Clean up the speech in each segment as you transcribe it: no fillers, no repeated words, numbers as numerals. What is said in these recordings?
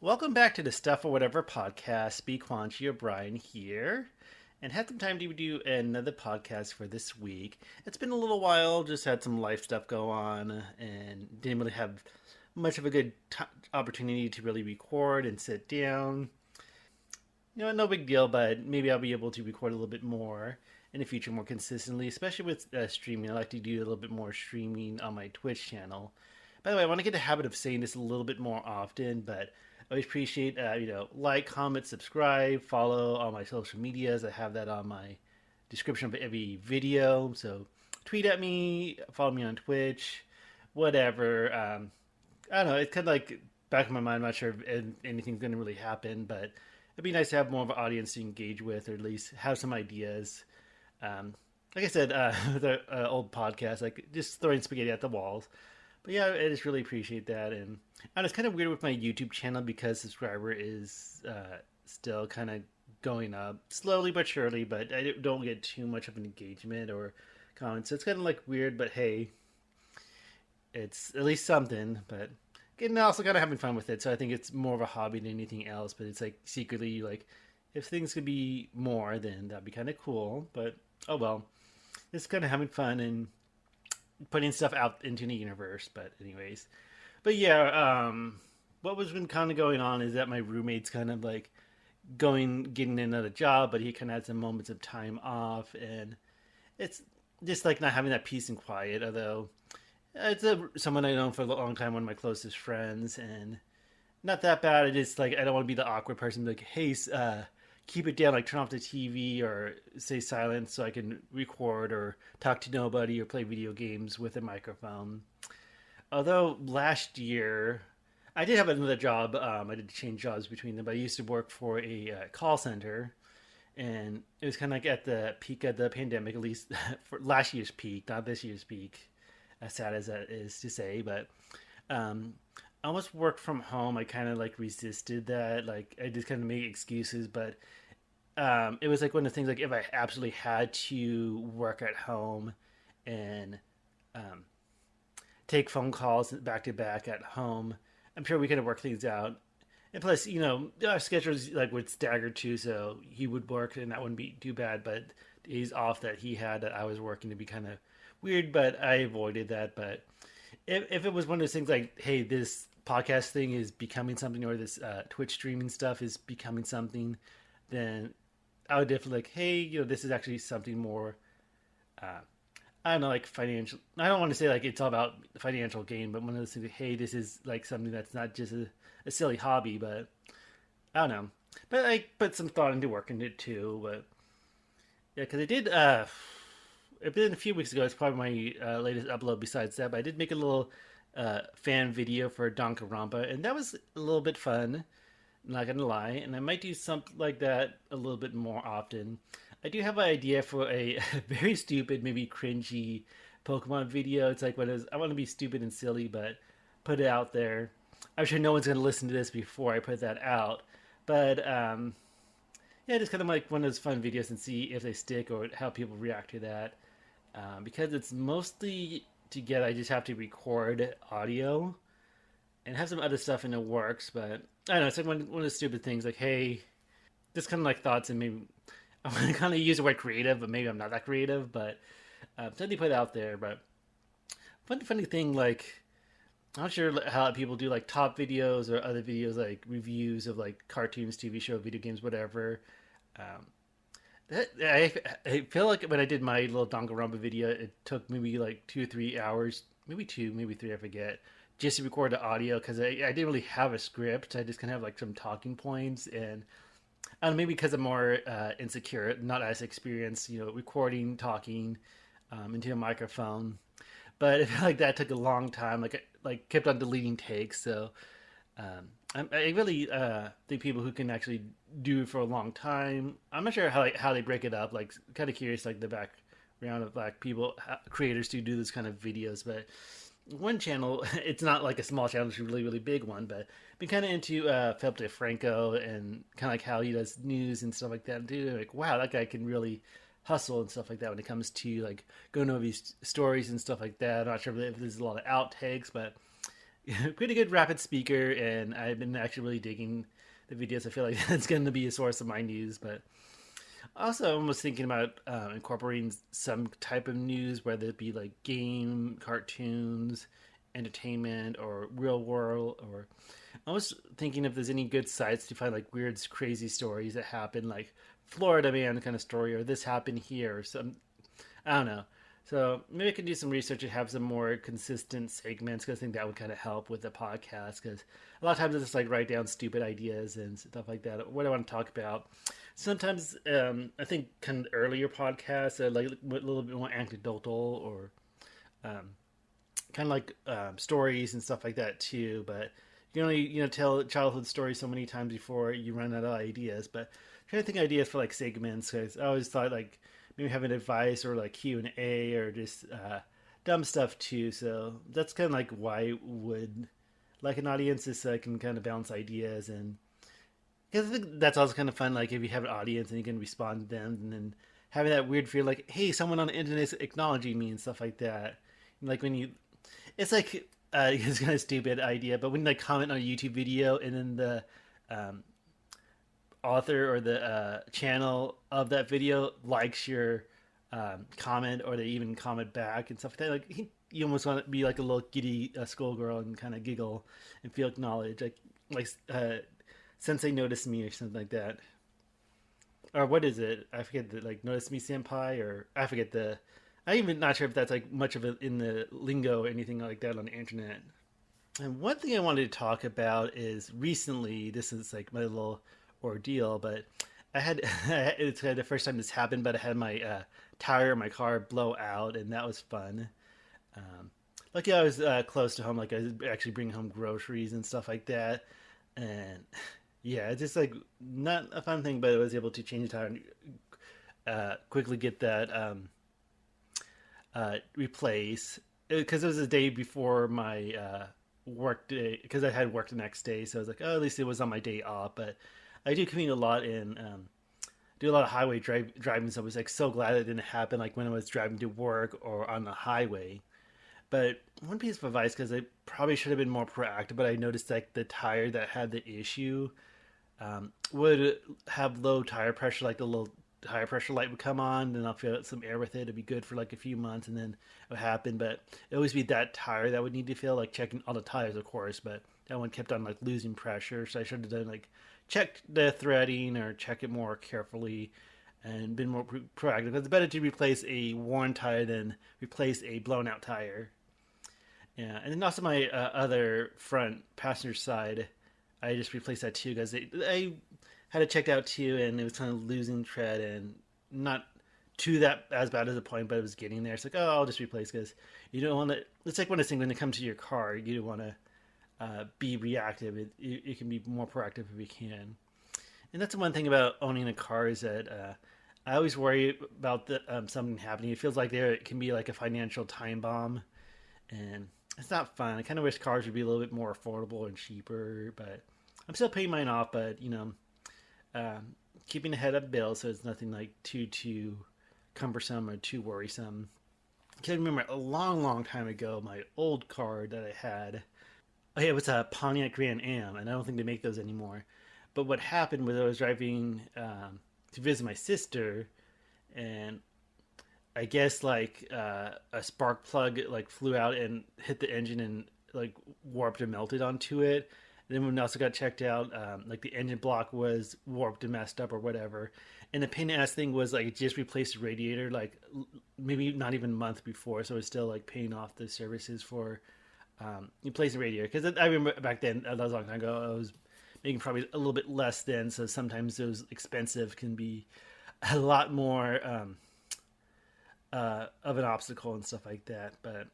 Welcome back to the Stuff or Whatever podcast. B. Quanchi O'Brien here, and had some time to do another podcast for this week. It's been a little while, just had some life stuff go on, and didn't really have much of a good opportunity to really record and sit down. No big deal, but maybe I'll be able to record a little bit more in the future, more consistently, especially with streaming. I like to do a little bit more streaming on my Twitch channel. By the way, I want to get the habit of saying this a little bit more often, but I always appreciate like, comment, subscribe, follow all my social medias. I have that on my description of every video. So tweet at me, follow me on Twitch, whatever. I don't know. It's kind of like back in my mind. I'm not sure if anything's going to really happen, but it'd be nice to have more of an audience to engage with, or at least have some ideas. Like I said, the old podcast, like just throwing spaghetti at the walls. But yeah, I just really appreciate that. And it's kind of weird with my YouTube channel because subscriber is still kind of going up slowly but surely, but I don't get too much of an engagement or comments. So it's kind of like weird, but hey, it's at least something. But getting also kind of having fun with it. So I think it's more of a hobby than anything else. But it's like secretly, like, if things could be more, then that'd be kind of cool. But oh well, it's kind of having fun and putting stuff out into the universe. But anyways, but yeah, what was been kind of going on is that my roommate's kind of like getting another job, but he kind of had some moments of time off, and it's just like not having that peace and quiet. Although it's someone I known for a long time, one of my closest friends, and not that bad. It is like I don't want to be the awkward person, like, hey, keep it down, like turn off the TV or say silent so I can record or talk to nobody or play video games with a microphone. Although last year, I did have another job. I did change jobs between them, but I used to work for a call center, and it was kind of like at the peak of the pandemic, at least for last year's peak, not this year's peak. As sad as that is to say, but I almost worked from home. I kind of like resisted that. Like I just kind of made excuses, but it was like one of the things. Like if I absolutely had to work at home and um, take phone calls back to back at home, I'm sure we could have worked things out. And plus, our schedules like would stagger too, so he would work and that wouldn't be too bad. But days off that he had that I was working to be kind of weird, but I avoided that. But if it was one of those things like, hey, this podcast thing is becoming something, or this Twitch streaming stuff is becoming something, then I would definitely like, hey, this is actually something more. I don't know, like financial. I don't want to say like it's all about financial gain, but one of those things. Like, hey, this is like something that's not just a silly hobby, but I don't know. But I put some thought into working it too. But yeah, because I did. It's been a few weeks ago. It's probably my latest upload. Besides that, but I did make a little fan video for Danganronpa, and that was a little bit fun. Not gonna lie, and I might do something like that a little bit more often. I do have an idea for a very stupid, maybe cringy Pokemon video. It's like I want to be stupid and silly, but put it out there. I'm sure no one's gonna listen to this before I put that out, but yeah, just kind of like one of those fun videos and see if they stick or how people react to that. Because it's mostly to get, I just have to record audio and have some other stuff in the works. But I don't know, it's like one of the stupid things. Like, hey, just kind of like thoughts, and maybe I want to kind of use the word creative, but maybe I'm not that creative. But something put it out there. But funny thing, like I'm not sure how people do like top videos or other videos, like reviews of like cartoons, TV show, video games, whatever. Um, I feel like when I did my little Danganronpa video, it took maybe like 2 or 3 hours, maybe two, maybe three, I forget, just to record the audio because I didn't really have a script. I just kind of have like some talking points, and I don't know, maybe because I'm more insecure, not as experienced, recording, talking into a microphone. But I feel like that took a long time. Like kept on deleting takes, so I really think people who can actually do it for a long time. I'm not sure how they break it up. Like, kind of curious, like the background of like people, creators who do this kind of videos. But one channel, it's not like a small channel; it's a really really big one. But been kind of into Philip DeFranco and kind of like how he does news and stuff like that. Dude, like wow, that guy can really hustle and stuff like that when it comes to like going over these stories and stuff like that. I'm not sure if there's a lot of outtakes, but pretty good rapid speaker, and I've been actually really digging the videos. I feel like that's going to be a source of my news, but also I'm almost thinking about incorporating some type of news, whether it be like game, cartoons, entertainment, or real world. Or I was thinking if there's any good sites to find like weird, crazy stories that happen, like Florida man kind of story, or this happened here, or some I don't know. So maybe I could do some research and have some more consistent segments because I think that would kind of help with the podcast. Because a lot of times I just like write down stupid ideas and stuff like that. What I want to talk about. Sometimes I think kind of earlier podcasts are like a little bit more anecdotal or um, kind of like stories and stuff like that too. But you can only tell childhood stories so many times before you run out of ideas. But I'm trying to think of ideas for like segments because I always thought like maybe having advice or like Q&A or just dumb stuff too. So that's kind of like why I would like an audience is so I can kind of bounce ideas and because I think that's also kind of fun. Like if you have an audience and you can respond to them and then having that weird fear like, hey, someone on the internet is acknowledging me and stuff like that. And like when you it's like it's kind of stupid idea, but when you like comment on a YouTube video and then the um, author or the channel of that video likes your comment, or they even comment back and stuff like that, you almost want to be like a little giddy schoolgirl and kind of giggle and feel acknowledged, like Sensei noticed me or something like that. Or what is it? I forget the like notice me senpai or I forget the. I'm even not sure if that's like much of it in the lingo or anything like that on the internet. And one thing I wanted to talk about is recently, this is like my little ordeal, but I had, it's the first time this happened, but I had my tire in my car blow out, and that was fun. Um, Lucky I was close to home, like I was actually bringing home groceries and stuff like that. And yeah, it's just like not a fun thing, but I was able to change the tire and quickly get that replaced because it was the day before my work day because I had work the next day, so I was like, oh, at least it was on my day off. But I do commute a lot and do a lot of highway driving, so I was like so glad it didn't happen like when I was driving to work or on the highway. But one piece of advice, because I probably should have been more proactive, but I noticed like the tire that had the issue would have low tire pressure, like the little tire pressure light would come on, then I'll fill out some air with it. It'd be good for like a few months, and then it would happen. But it always be that tire that would need to fill, like checking all the tires, of course. But that one kept on like losing pressure, so I should have done like checked the threading or check it more carefully and been more proactive. It's better to replace a worn tire than replace a blown out tire. Yeah, and then also my other front passenger side, I just replaced that too because I had it checked out too, and it was kind of losing tread and not too that as bad as a point, but it was getting there. It's like, oh, I'll just replace because you don't want to. It's like one of those things when it comes to your car, you don't want to be reactive. It can be more proactive if you can. And that's the one thing about owning a car is that I always worry about something happening. It feels like it can be like a financial time bomb, and it's not fun. I kind of wish cars would be a little bit more affordable and cheaper, but I'm still paying mine off. But keeping ahead of bills so it's nothing like too cumbersome or too worrisome. I can remember a long time ago my old car that I had. Oh, yeah, it was a Pontiac Grand Am, and I don't think they make those anymore. But what happened was I was driving to visit my sister, and I guess like a spark plug like flew out and hit the engine and like warped and melted onto it. And then when it also got checked out, like the engine block was warped and messed up or whatever. And the pain ass thing was like it just replaced the radiator like maybe not even a month before, so it's still like paying off the services for replacing the radiator. Because I remember back then that was a long time ago. I was making probably a little bit less then, so sometimes those expensive can be a lot more of an obstacle and stuff like that. But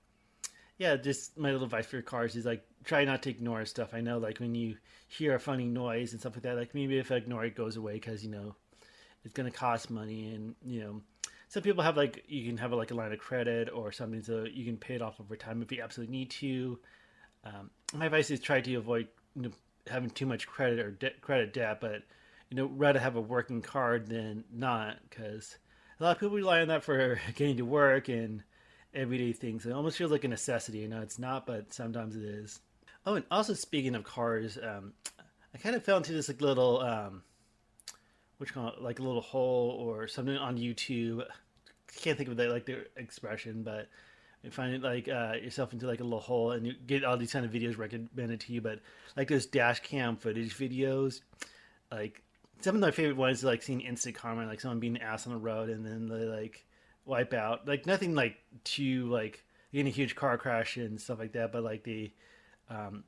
yeah, just my little advice for your cars is like try not to ignore stuff. I know like when you hear a funny noise and stuff like that, like maybe if I ignore it, it goes away because it's going to cost money, and some people have like you can have like a line of credit or something so you can pay it off over time if you absolutely need to. My advice is try to avoid having too much credit or credit debt, but rather have a working card than not, because a lot of people rely on that for getting to work and everyday things. It almost feels like a necessity. It's not, but sometimes it is. Oh, and also speaking of cars, I kind of fell into this like little which call it, like a little hole or something on YouTube. I can't think of the like the expression, but you find it like yourself into like a little hole, and you get all these kind of videos recommended to you. But like those dash cam footage videos, like some of my favorite ones, are like seeing instant karma, like someone being an ass on the road, and then they like wipe out. Like nothing like too like in a huge car crash and stuff like that, but like the um,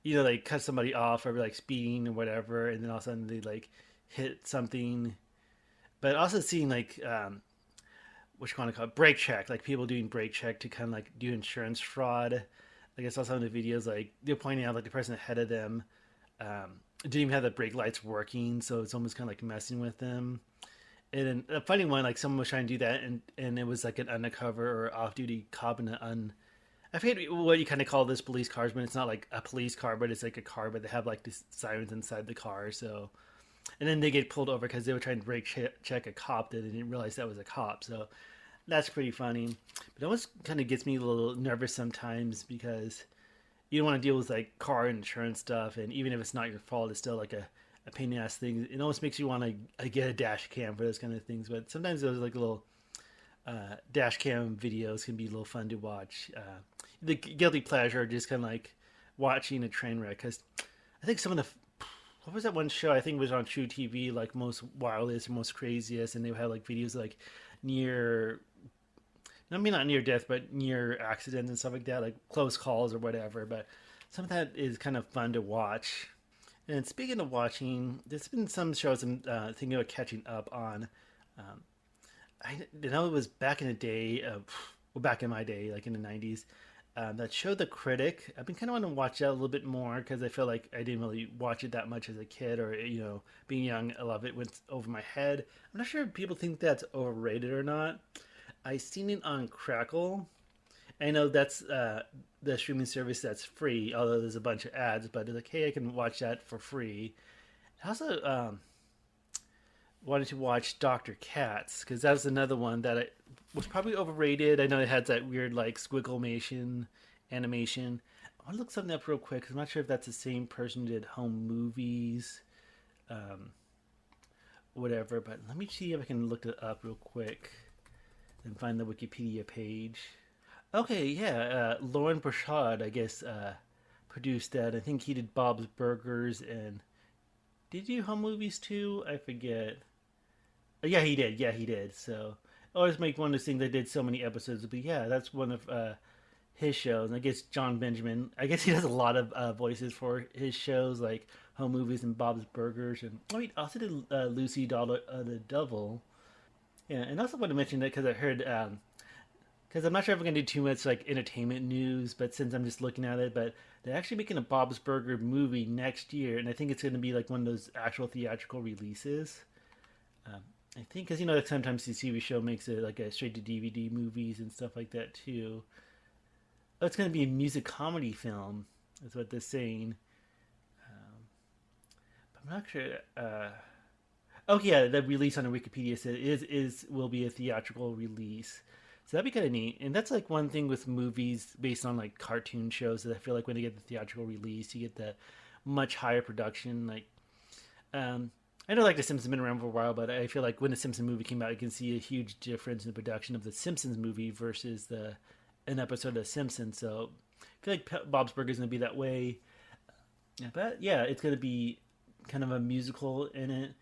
they cut somebody off or like speeding or whatever, and then all of a sudden they like hit something. But also seeing like what you want to call it, brake check, like people doing brake check to kind of like do insurance fraud. Like I saw some of the videos, like they're pointing out like the person ahead of them didn't even have the brake lights working, so it's almost kind of like messing with them. And then a funny one, like someone was trying to do that, and it was like an undercover or off-duty cop in an I forget what you kind of call this police cars, but it's not like a police car, but it's like a car, but they have like these sirens inside the car. So, and then they get pulled over because they were trying to brake check a cop that they didn't realize that was a cop. So that's pretty funny. But it always kind of gets me a little nervous sometimes because you don't want to deal with like car insurance stuff, and even if it's not your fault, it's still like a pain in the ass thing. It almost makes you want to get a dash cam for those kind of things. But sometimes those like little dash cam videos can be a little fun to watch. The guilty pleasure, just kind of like watching a train wreck. Because I think some of the what was that one show? I think it was on True TV, like most wildest, most craziest, and they would have like videos like near, I mean not near death, but near accidents and stuff like that, like close calls or whatever. But some of that is kind of fun to watch. And speaking of watching, there's been some shows I'm thinking about catching up on. Um, I know it was back in the day, well, back in my day, like in the '90s. That show, The Critic. I've been kind of wanting to watch that a little bit more because I feel like I didn't really watch it that much as a kid, or being young, a lot of it went over my head. I'm not sure if people think that's overrated or not. I seen it on Crackle. I know that's the streaming service that's free, although there's a bunch of ads. But it's like, hey, I can watch that for free. I also wanted to watch Doctor Katz because that was another one that was probably overrated. I know it had that weird like squigglemation animation. I want to look something up real quick because I'm not sure if that's the same person who did Home Movies, um, whatever. But let me see if I can look it up real quick and find the Wikipedia page. Okay, yeah, Lauren Brashad, I guess, produced that. I think he did Bob's Burgers and did he do Home Movies too? I forget. Yeah, he did. Yeah, he did. So I always make one of those things. I did so many episodes, but yeah, that's one of his shows. And I guess John Benjamin. I guess he does a lot of voices for his shows, like Home Movies and Bob's Burgers, and oh, he also did Lucy Daughter of the Devil. Yeah, and I also want to mention that because I heard. Because I'm not sure if we're gonna do too much like entertainment news, but since I'm just looking at it, but they're actually making a Bob's Burger movie next year, and I think it's gonna be like one of those actual theatrical releases. Um, I think because like sometimes the TV show makes it like a straight to DVD movies and stuff like that too. Oh, it's going to be a music comedy film. That's what they're saying. But I'm not sure. Oh yeah, the release on the Wikipedia said is will be a theatrical release. So that'd be kind of neat. And that's like one thing with movies based on like cartoon shows that I feel like when they get the theatrical release, you get the much higher production. Like, I know like The Simpsons has been around for a while, but I feel like when the Simpsons movie came out, you can see a huge difference in the production of the Simpsons movie versus an episode of The Simpsons. So I feel like Bob's Burgers is gonna be that way. But yeah, it's gonna be kind of a musical in it,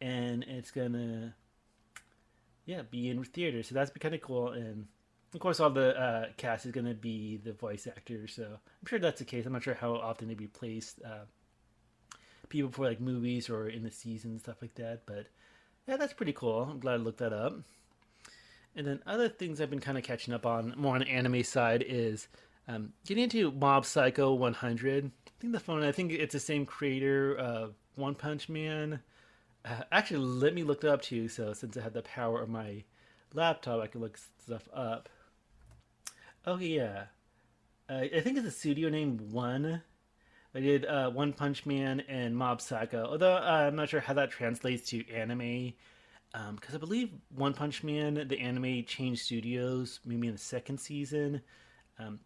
and it's gonna be in theater. So that's kind of cool. And of course, all the cast is gonna be the voice actors. So I'm sure that's the case. I'm not sure how often they replace people for like movies or in the season and stuff like that. But yeah, that's pretty cool. I'm glad I looked that up. And then other things I've been kind of catching up on more on the anime side is getting into Mob Psycho 100. I think it's the same creator of One Punch Man. Actually, let me look it up too. So since I have the power of my laptop, I can look stuff up. Oh yeah, I think it's a studio named One. I did One Punch Man and Mob Psycho. Although I'm not sure how that translates to anime. Because I believe One Punch Man, the anime, changed studios maybe in the second season. Um,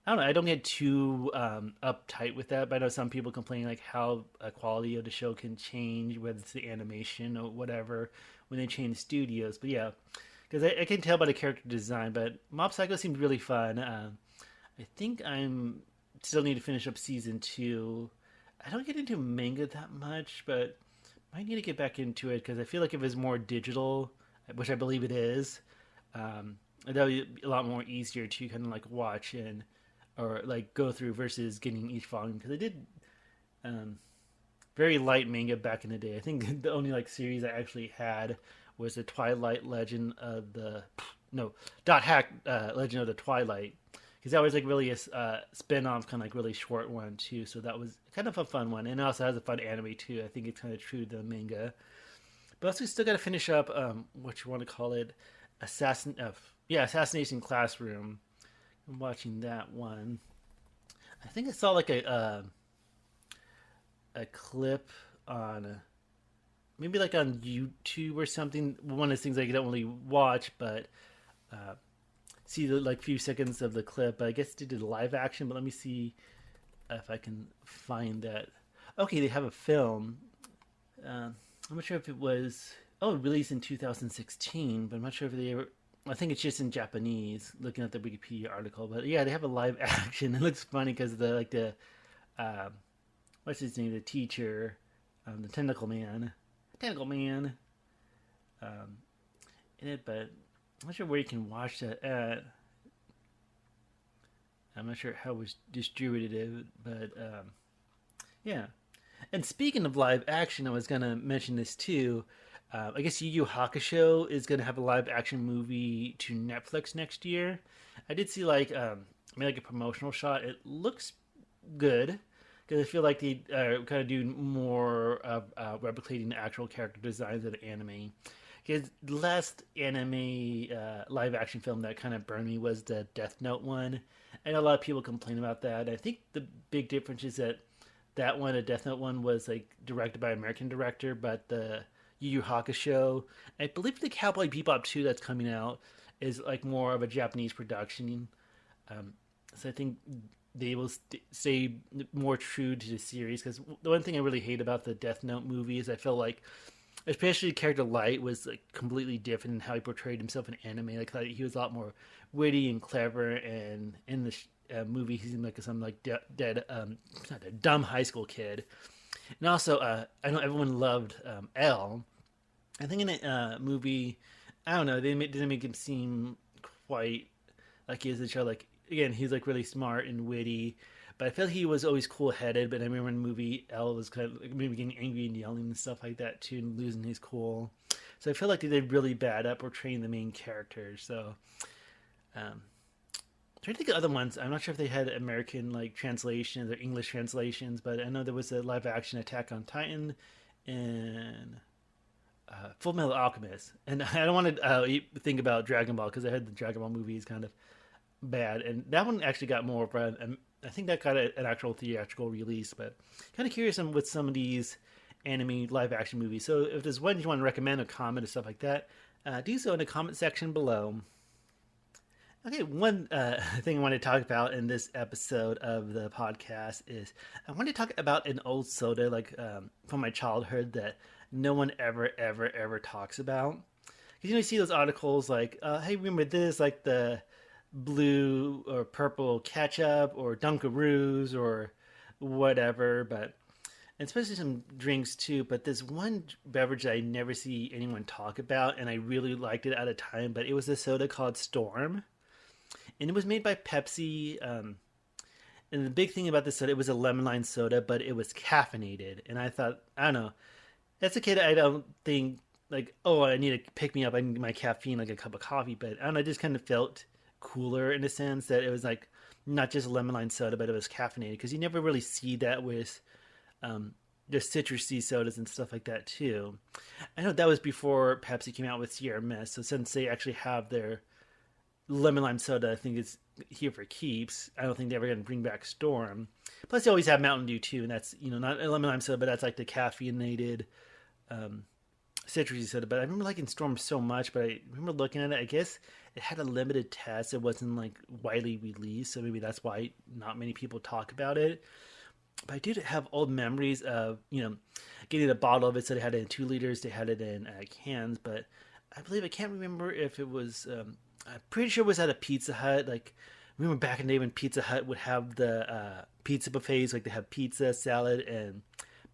I don't know. I don't get too uptight with that, but I know some people complain like how a quality of the show can change, whether it's the animation or whatever, when they change studios. But yeah, because I can tell by the character design. But Mob Psycho seemed really fun. I think I'm still need to finish up season two. I don't get into manga that much, but I need to get back into it because I feel like if it's more digital, which I believe it is, that would be a lot more easier to kind of like watch and or like go through versus getting each volume because I did um, very light manga back in the day. I think the only like series I actually had was the Twilight Legend of the no Dot Hack Legend of the Twilight because that was like really a spin off kind of like really short one too. So that was kind of a fun one and it also has a fun anime too. I think it's kind of true to the manga. But also still got to finish up what you want to call it, Assassination Classroom. I'm watching that one. I think I saw like a clip on maybe like on YouTube or something. One of the things I don't really watch, but uh, see the like few seconds of the clip. I guess they did live action, but let me see if I can find that. Okay, they have a film. I'm not sure if it was released in 2016, but I'm not sure if they ever. I think it's just in Japanese. Looking at the Wikipedia article, but yeah, they have a live action. It looks funny because the uh, what's his name, the teacher, the tentacle man, um, in it. But I'm not sure where you can watch that at. I'm not sure how it was distributed, but yeah. And speaking of live action, I was gonna mention this too. I guess Yu Yu Hakusho is gonna have a live action movie to Netflix next year. I did see like maybe like a promotional shot. It looks good because I feel like they kind of do more of replicating the actual character designs of the anime. Because the last anime live action film that kind of burned me was the Death Note one. I know a lot of people complain about that. I think the big difference is that the Death Note one, was like directed by an American director, but the Yu Yu Hakusho, I believe the Cowboy Bebop 2 that's coming out is like more of a Japanese production. Um, so I think they will stay more true to the series because the one thing I really hate about the Death Note movie is I felt like, especially character Light, was like completely different in how he portrayed himself in anime. Like he was a lot more witty and clever, and in the movie he seemed like some like dead, not a dumb high school kid. And also, I know everyone loved L. I think in the movie, I don't know, they didn't make him seem quite like he is a child. Like again, he's like really smart and witty, but I feel like he was always cool headed. But I remember in the movie, L was kind of like maybe getting angry and yelling and stuff like that too, and losing his cool. So I feel like they did really bad at portraying the main characters. So, trying to think of other ones. I'm not sure if they had American like translations or English translations, but I know there was a live action Attack on Titan and Full Metal Alchemist. And I don't want to think about Dragon Ball because I heard the Dragon Ball movie is kind of bad, and that one actually got more of I think that got an actual theatrical release. But kind of curious on with some of these anime live action movies. So if there's one you want to recommend, a comment or stuff like that, do so in the comment section below. Okay, one thing I want to talk about in this episode of the podcast is I want to talk about an old soda like from my childhood that no one ever talks about. Because you see those articles like, hey, remember this, like the blue or purple ketchup or Dunkaroos or whatever, but and especially some drinks too. But there's one beverage that I never see anyone talk about, and I really liked it at a time. But it was a soda called Storm, and it was made by Pepsi. And the big thing about this soda, it was a lemon lime soda, but it was caffeinated. And I thought, I don't know, as a kid, I don't think like, oh, I need to pick me up. I need my caffeine, like a cup of coffee. But I don't know, I just kind of felt cooler in a sense that it was like not just a lemon lime soda, but it was caffeinated because you never really see that with the citrusy sodas and stuff like that too. I know that was before Pepsi came out with Sierra Mist. So since they actually have their lemon lime soda, I think it's here for keeps. I don't think they're ever going to bring back Storm. Plus, they always have Mountain Dew too, and that's not a lemon lime soda, but that's like the caffeinated citrusy soda, but I remember liking Storm so much. But I remember looking at it. I guess it had a limited test. It wasn't like widely released, so maybe that's why not many people talk about it. But I did have old memories of getting a bottle of it. So they had it in 2 liters. They had it in cans, but I believe I can't remember if it was. I'm pretty sure it was at a Pizza Hut. Like remember back in the day when Pizza Hut would have the pizza buffets. Like they have pizza, salad, and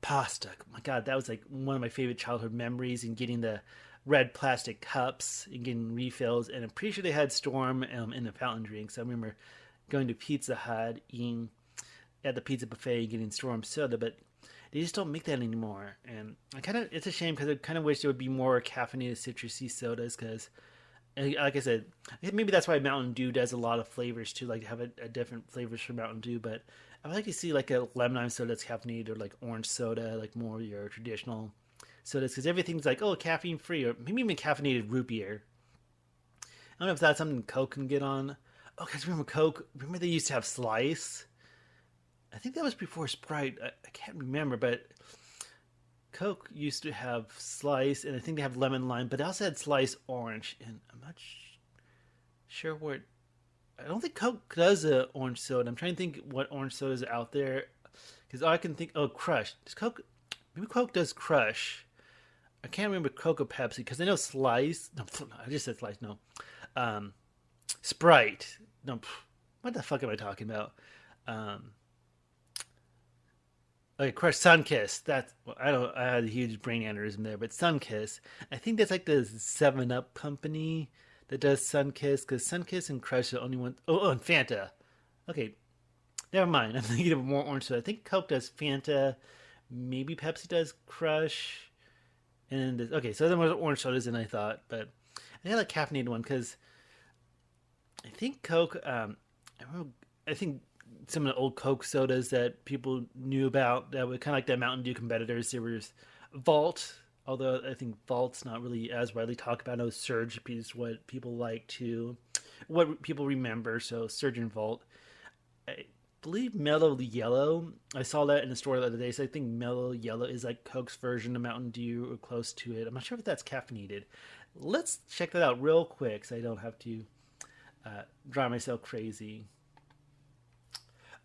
pasta. My God, that was like one of my favorite childhood memories. And getting the red plastic cups and getting refills. And I'm pretty sure they had Storm in the fountain drinks. I remember going to Pizza Hut, eating at the pizza buffet, getting Storm soda, but they just don't make that anymore. And it's a shame because I kind of wish there would be more caffeinated citrusy sodas. Because, like I said, maybe that's why Mountain Dew does a lot of flavors too. Like have a different flavors for Mountain Dew, but I would like to see like a lemon lime soda that's caffeinated, or like orange soda, like more your traditional sodas. Because everything's like, oh, caffeine free, or maybe even caffeinated root beer. I don't know if that's something Coke can get on. Oh, guys, remember Coke? Remember they used to have Slice? I think that was before Sprite. I can't remember, but Coke used to have Slice, and I think they have lemon lime, but they also had Slice orange. And I'm not sure what. I don't think Coke does a orange soda. I'm trying to think what orange sodas are out there, because all I can think, oh, Crush. Does Coke? Maybe Coke does Crush. I can't remember Coke or Pepsi because I know Slice. No, I just said Slice. No, Sprite. No, what the fuck am I talking about? Um, Okay, Crush Sunkiss. That's well, I don't. I had a huge brain aneurysm there, but Sunkiss. I think that's like the Seven Up company that does Sunkiss, because Sunkiss and Crush are the only one. Oh, and Fanta. Okay, never mind. I'm thinking of more orange soda. I think Coke does Fanta. Maybe Pepsi does Crush. And okay, so there was orange sodas than I thought, but I had a caffeinated one because I think Coke. I think some of the old Coke sodas that people knew about that were kind of like the Mountain Dew competitors. There was Vault, although I think Vault's not really as widely talked about. I know Surge is what people like to, what people remember. So Surge and Vault. I believe Mellow Yellow. I saw that in the store the other day. So I think Mellow Yellow is like Coke's version of Mountain Dew or close to it. I'm not sure if that's caffeinated. Let's check that out real quick so I don't have to drive myself crazy.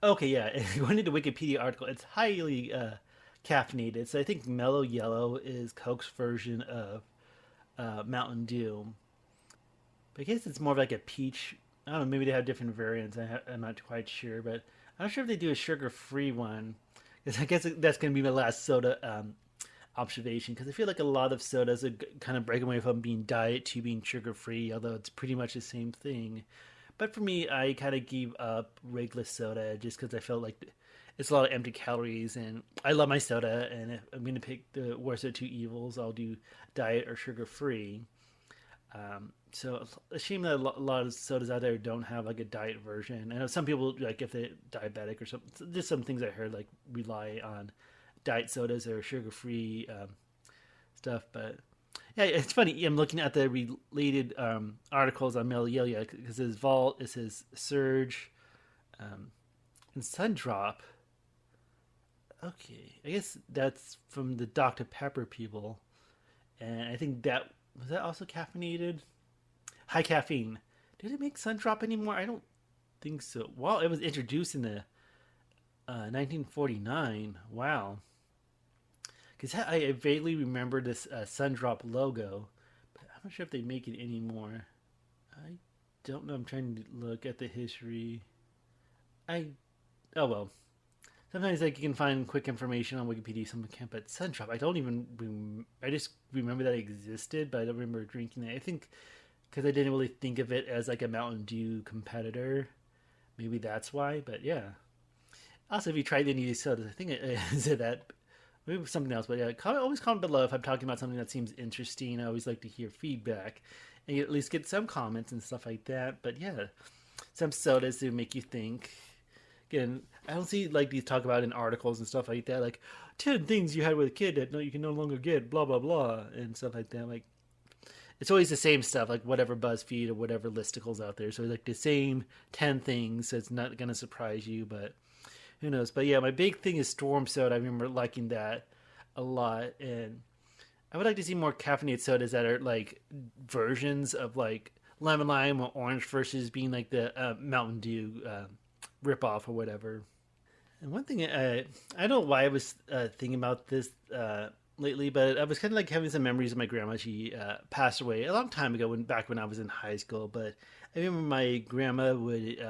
Okay, yeah. Going into the Wikipedia article, it's highly caffeinated. So I think Mellow Yellow is Coke's version of Mountain Dew. But I guess it's more of like a peach. I don't know. Maybe they have different variants. I'm not quite sure, but I'm not sure if they do a sugar-free one. Because I guess that's going to be my last soda observation. Because I feel like a lot of sodas are kind of breaking away from being diet to being sugar-free, although it's pretty much the same thing. But for me, I kind of gave up regular soda just because I felt like it's a lot of empty calories, and I love my soda. And if I'm gonna pick the worst of two evils, I'll do diet or sugar free. So a shame that a lot of sodas out there don't have like a diet version. I know some people like if they're diabetic or something. Just some things I heard like rely on diet sodas or sugar free stuff, but yeah, it's funny. I'm looking at the related articles on Melia because his Vault is his Surge, and Sundrop. Okay, I guess that's from the Dr Pepper people, and I think that was that also caffeinated, high caffeine. Did it make Sundrop anymore? I don't think so. Well, it was introduced in the 1949. Wow, because I vaguely remember this Sundrop logo, but I'm not sure if they make it anymore. I don't know. I'm trying to look at the history. I oh well. Sometimes like you can find quick information on Wikipedia, some can't. But Sundrop, I don't even. I just remember that it existed, but I don't remember drinking it. I think because I didn't really think of it as like a Mountain Dew competitor. Maybe that's why. But yeah. Also, if you tried any of these sodas, I think it is that maybe something else, but yeah, always comment below if I'm talking about something that seems interesting. I always like to hear feedback and at least get some comments and stuff like that. But yeah, some sodas do make you think. Again, I don't see like these talk about in articles and stuff like that, like 10 things you had with a kid that no you can no longer get, blah blah blah, and stuff like that. Like it's always the same stuff, like whatever BuzzFeed or whatever listicles out there. So like the same 10 things. So it's not gonna surprise you, but who knows? But yeah, my big thing is Storm Soda. I remember liking that a lot, and I would like to see more caffeinated sodas that are like versions of like lemon lime or orange versus being like the Mountain Dew rip off or whatever. And one thing I don't know why I was thinking about this lately, but I was kind of like having some memories of my grandma. She passed away a long time ago, back when I was in high school. But I remember my grandma would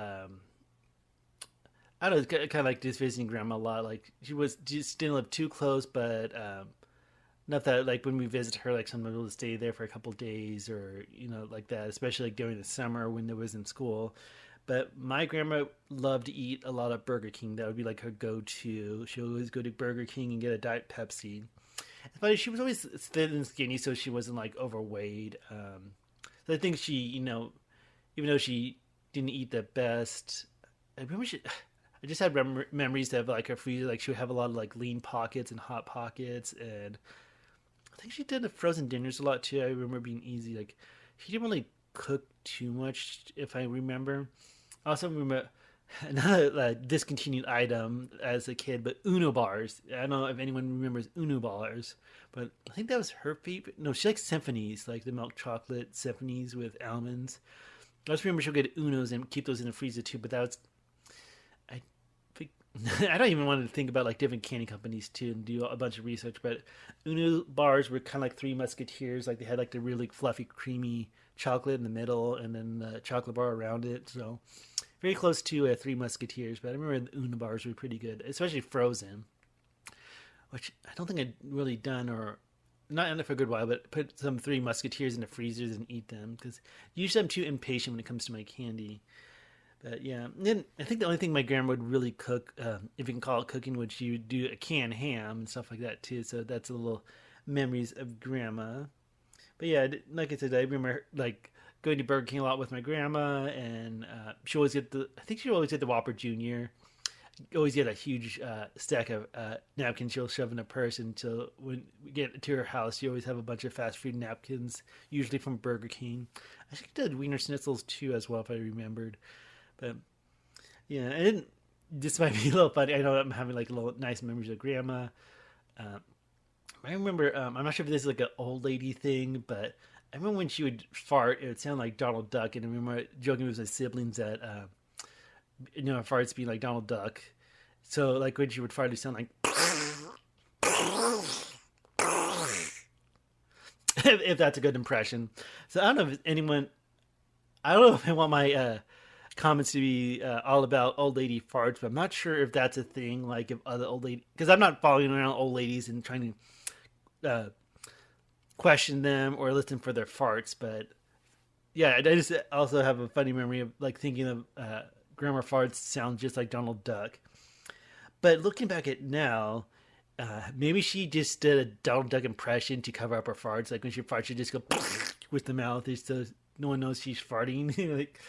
I don't know, kind of like just visiting grandma a lot. Like she was just didn't live too close, but not that like when we visit her, like sometimes we'll stay there for a couple of days or like that. Especially like during the summer when there was in school. But my grandma loved to eat a lot of Burger King. That would be like her go-to. She would always go to Burger King and get a Diet Pepsi. But she was always thin and skinny, so she wasn't like overweight. So I think she, even though she didn't eat the best, I remember she. I just had memories of like her food. Like she would have a lot of like lean pockets and hot pockets, and I think she did the frozen dinners a lot too. I remember being easy. Like she didn't really cook too much, if I remember. I also remember another discontinued item as a kid, but Uno bars. I don't know if anyone remembers Uno bars, but I think that was her favorite. No, she likes symphonies, like the milk chocolate symphonies with almonds. I just remember she'll get Unos and keep those in the freezer too. But that was I think I don't even want to think about like different candy companies too and do a bunch of research. But Uno bars were kind of like Three Musketeers. Like they had like the really fluffy, creamy chocolate in the middle, and then the chocolate bar around it. So very close to Three Musketeers, but I remember the Una bars were pretty good, especially frozen, which I don't think I'd really done or not in it for a good while, but put some Three Musketeers in the freezers and eat them because usually I'm too impatient when it comes to my candy. But yeah, and then I think the only thing my grandma would really cook, if you can call it cooking, would she would do a canned ham and stuff like that too. So that's a little memories of grandma. But yeah, like I said, I remember like going to Burger King a lot with my grandma, and she always get the. I think she always get the Whopper Junior. Always get a huge stack of napkins she'll shove in her purse, and so when we get to her house, she always have a bunch of fast food napkins, usually from Burger King. I think she did Wiener Schnitzels too, as well, if I remembered. But yeah, and this might be a little funny. I know I'm having like little nice memories of grandma. Uh, I remember, I'm not sure if this is like an old lady thing, but I remember when she would fart, it would sound like Donald Duck. And I remember joking with my siblings that, farts being like Donald Duck. So, like, when she would fart, it would sound like, if that's a good impression. So, I don't know if anyone, I don't know if I want my comments to be all about old lady farts, but I'm not sure if that's a thing. Like, if other old lady, because I'm not following around old ladies and trying to question them or listen for their farts. But yeah, I just also have a funny memory of like thinking of grandma farts sound just like Donald Duck. But looking back at now, maybe she just did a Donald Duck impression to cover up her farts. Like when she farts, she just go with the mouth, so no one knows she's farting. Like,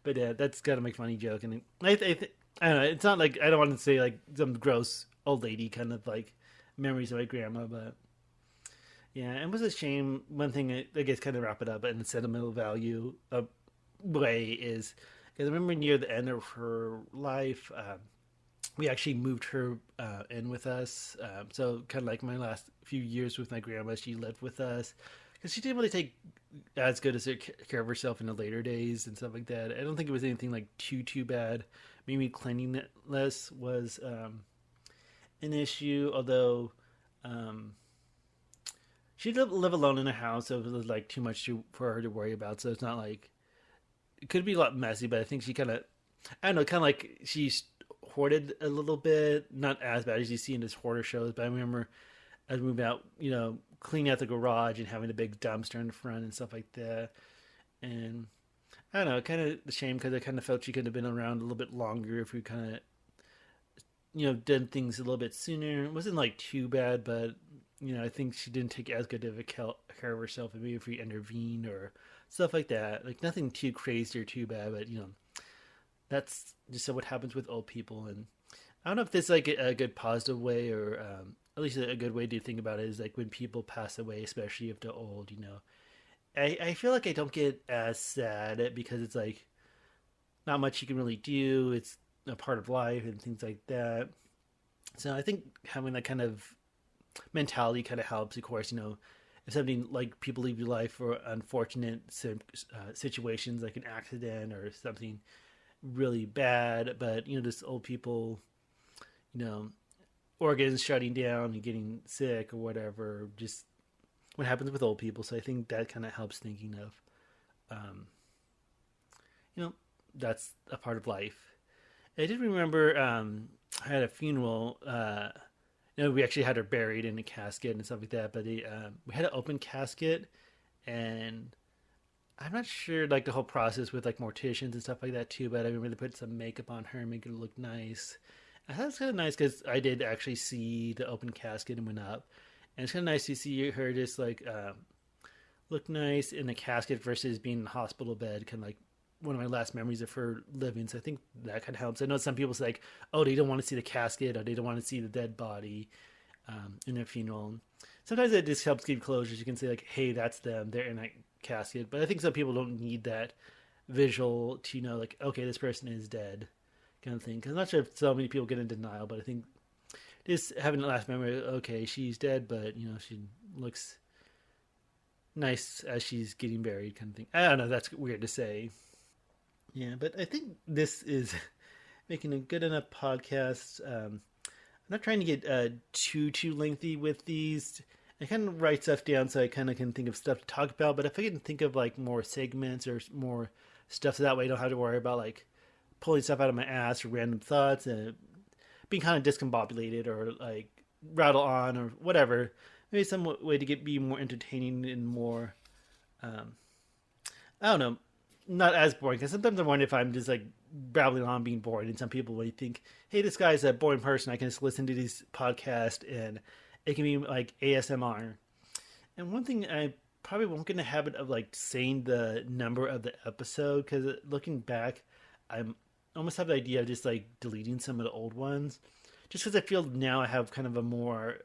but that's kind of my funny joke. And I don't know. It's not like I don't want to say like some gross old lady kind of like memories of my grandma, but yeah, it was a shame. One thing I guess kind of wrap it up in the sentimental value way is because I remember near the end of her life, we actually moved her in with us. So kind of like my last few years with my grandma, she lived with us because she didn't really take as good as care of herself in the later days and stuff like that. I don't think it was anything like too bad. Maybe cleanliness was an issue, although. She live alone in a house, so it was like too much for her to worry about. So it's not like it could be a lot messy, but I think she kind of, I don't know, kind of like she's hoarded a little bit. Not as bad as you see in this hoarder shows, but I remember as we moved out, cleaning out the garage and having a big dumpster in the front and stuff like that. And I don't know, kind of a shame because I kind of felt she could have been around a little bit longer if we kind of, did things a little bit sooner. It wasn't like too bad, but I think she didn't take as good of a care of herself. Maybe if we intervened or stuff like that, like nothing too crazy or too bad, but that's just what happens with old people. And I don't know if this is like a good positive way or at least a good way to think about it is like when people pass away, especially if they're old. I feel like I don't get as sad because it's like not much you can really do. It's a part of life and things like that. So I think having that kind of mentality kind of helps. Of course, if something like people leave your life for unfortunate situations like an accident or something really bad, but just old people, you know, organs shutting down and getting sick or whatever, just what happens with old people. So I think that kind of helps thinking of, um, you know, that's a part of life. I did remember I had a funeral. We actually had her buried in a casket and stuff like that, but we had an open casket, and I'm not sure like the whole process with like morticians and stuff like that too. But I remember they put some makeup on her and make her look nice. I thought it was kind of nice because I did actually see the open casket and went up, and it's kind of nice to see her just like look nice in a casket versus being in a hospital bed. Kind of like one of my last memories of her living. So I think that kind of helps. I know some people say like, oh, they don't want to see the casket or they don't want to see the dead body in a funeral. Sometimes it just helps give closure. You can say like, hey, that's them. They're in that casket. But I think some people don't need that visual to know like, okay, this person is dead kind of thing. Because I'm not sure if so many people get in denial, but I think just having the last memory, okay, she's dead, but she looks nice as she's getting buried kind of thing. I don't know. That's weird to say. Yeah, but I think this is making a good enough podcast. I'm not trying to get too lengthy with these. I kind of write stuff down so I kind of can think of stuff to talk about. But if I can think of like more segments or more stuff, so that way I don't have to worry about like pulling stuff out of my ass or random thoughts and being kind of discombobulated or like rattle on or whatever. Maybe some way to be more entertaining and more. I don't know, not as boring, because sometimes I wonder if I'm just like babbling on being boring, and some people may think, hey, this guy's a boring person, I can just listen to this podcast and it can be like ASMR. And one thing, I probably won't get in the habit of like saying the number of the episode, because looking back I'm almost have the idea of just like deleting some of the old ones, just because I feel now I have kind of a more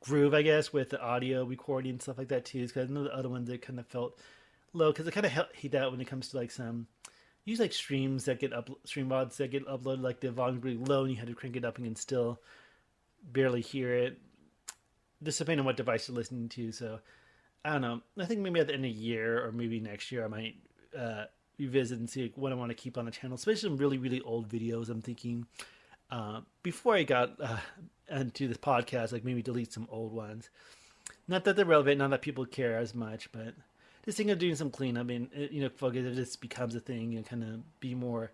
groove, I guess, with the audio recording and stuff like that too, because I know the other ones that kind of felt low, because I kind of hate that when it comes to like some use like streams that get stream mods that get uploaded, like the volume really low and you had to crank it up and you can still barely hear it, just depending on what device you're listening to. So I don't know, I think maybe at the end of the year or maybe next year I might revisit and see what I want to keep on the channel, especially some really old videos. I'm thinking before I got into this podcast, like maybe delete some old ones, not that they're relevant, not that people care as much, but this thing of doing some cleanup and focus, if this becomes a thing, kind of be more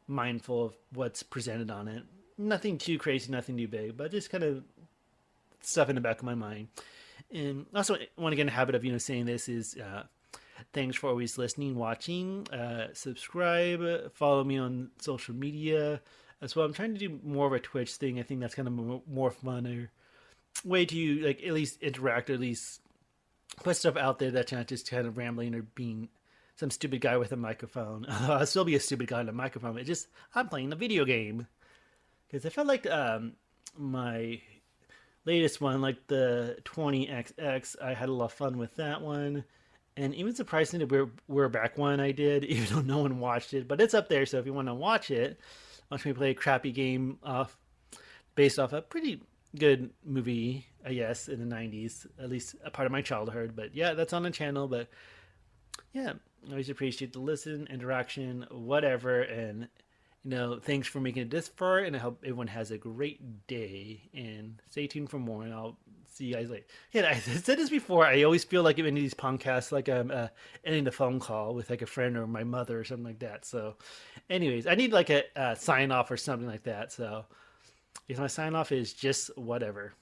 mindful of what's presented on it. Nothing too crazy, nothing too big, but just kind of stuff in the back of my mind. And also want to get in the habit of saying this is thanks for always listening, watching, subscribe, follow me on social media as well. I'm trying to do more of a Twitch thing. I think that's kind of more fun, or way to like at least interact, or at least put stuff out there that's not just kind of rambling or being some stupid guy with a microphone. I'll still be a stupid guy with a microphone. It's just I'm playing a video game, because I felt like my latest one, like the 20XX, I had a lot of fun with that one. And even surprisingly, we're back one I did, even though no one watched it, but it's up there. So if you want to watch it, watch me play a crappy game based off a pretty good movie, I guess, in the 90s, at least a part of my childhood. But yeah, that's on the channel. But yeah, I always appreciate the listen, interaction, whatever. And thanks for making it this far, and I hope everyone has a great day, and stay tuned for more, and I'll see you guys later. Yeah, I said this before, I always feel like in these podcasts, like I'm ending the phone call with like a friend or my mother or something like that. So anyways, I need like a sign off or something like that. So if my sign off is just whatever.